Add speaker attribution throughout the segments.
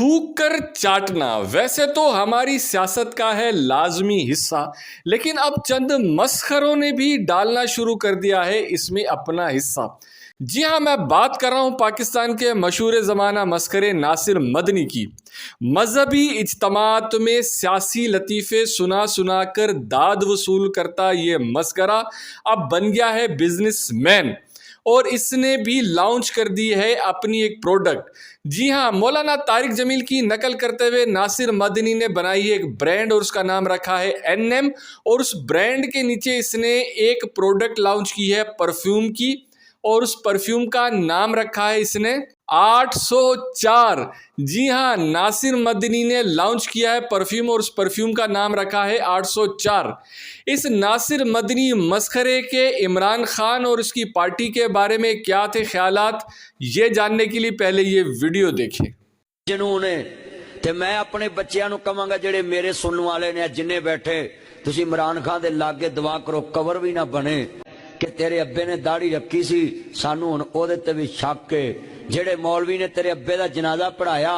Speaker 1: थूक कर चाटना वैसे तो हमारी सियासत का है लाजमी हिस्सा, लेकिन अब चंद मस्खरों ने भी डालना शुरू कर दिया है इसमें अपना हिस्सा। जी हाँ, मैं बात कर रहा हूँ पाकिस्तान के मशहूर ज़माना मस्खरे नासिर मदनी की। मजहबी इज्तमात में सियासी लतीफ़े सुना सुना कर दाद वसूल करता ये मस्खरा अब बन गया है बिजनेसमैन, और इसने भी लॉन्च कर दी है अपनी एक प्रोडक्ट। जी हाँ, मौलाना तारिक जमील की नकल करते हुए नासिर मदनी ने बनाई है एक ब्रांड और उसका नाम रखा है NM, और उस ब्रांड के नीचे इसने एक प्रोडक्ट लॉन्च की है परफ्यूम की, और उस परफ्यूम का नाम रखा है इसने 804। जी हाँ, नासिर मदनी ने लॉन्च किया है परफ्यूम और उस परफ्यूम का नाम रखा है 804। इस नासिर मदनी मस्खरे के इमरान खान और उसकी पार्टी के बारे में क्या थे ख्यालात, ये जानने के लिए पहले ये वीडियो देखें।
Speaker 2: जनून है ते मैं अपने बच्चों को कहांगा जेडे मेरे सुनने वाले ने जिन्ने बैठे, तुसी इमरान खान दे लागे दुआ करो कवर भी ना बने कि तेरे अब्बे ने दाढ़ी रखी सी, सानू हुण ओहदे ते भी शक है। जेड़े मौलवी ने तेरे अब्बे दा जनाजा पढ़ाया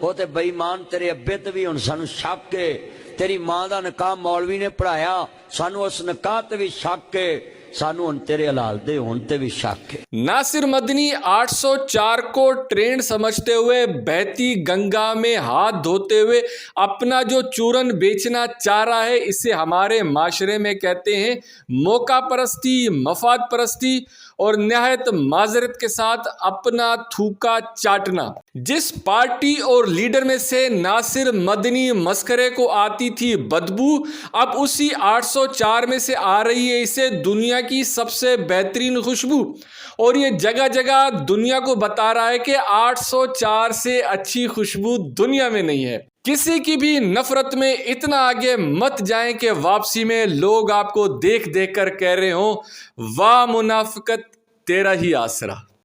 Speaker 2: वो ते बेईमान, तेरे अब्बे ते भी हुण सानू शक है। तेरी मां दा निकाह मौलवी ने पढ़ाया, सानू उस निकाह ते भी शक है। सानू हुण तेरे हलाल दे होण ते भी शक है।
Speaker 1: नासिर मदनी 804 को ट्रेंड समझते हुए बहती गंगा में हाथ धोते हुए अपना जो चूरन बेचना चाह रहा है, इसे हमारे माशरे में कहते हैं मौका परस्ती, मफाद परस्ती और निहायत माजरत के साथ अपना थूका चाटना। जिस पार्टी और लीडर में से नासिर मदनी मस्खरे को आती थी बदबू, अब उसी 804 में से आ रही है इसे दुनिया की सबसे बेहतरीन खुशबू, और ये जगह जगह दुनिया को बता रहा है कि 804 से अच्छी खुशबू दुनिया में नहीं है। किसी की भी नफरत में इतना आगे मत जाएं कि वापसी में लोग आपको देख देख कर कह रहे हो वाह मुनाफिकत तेरा ही आसरा।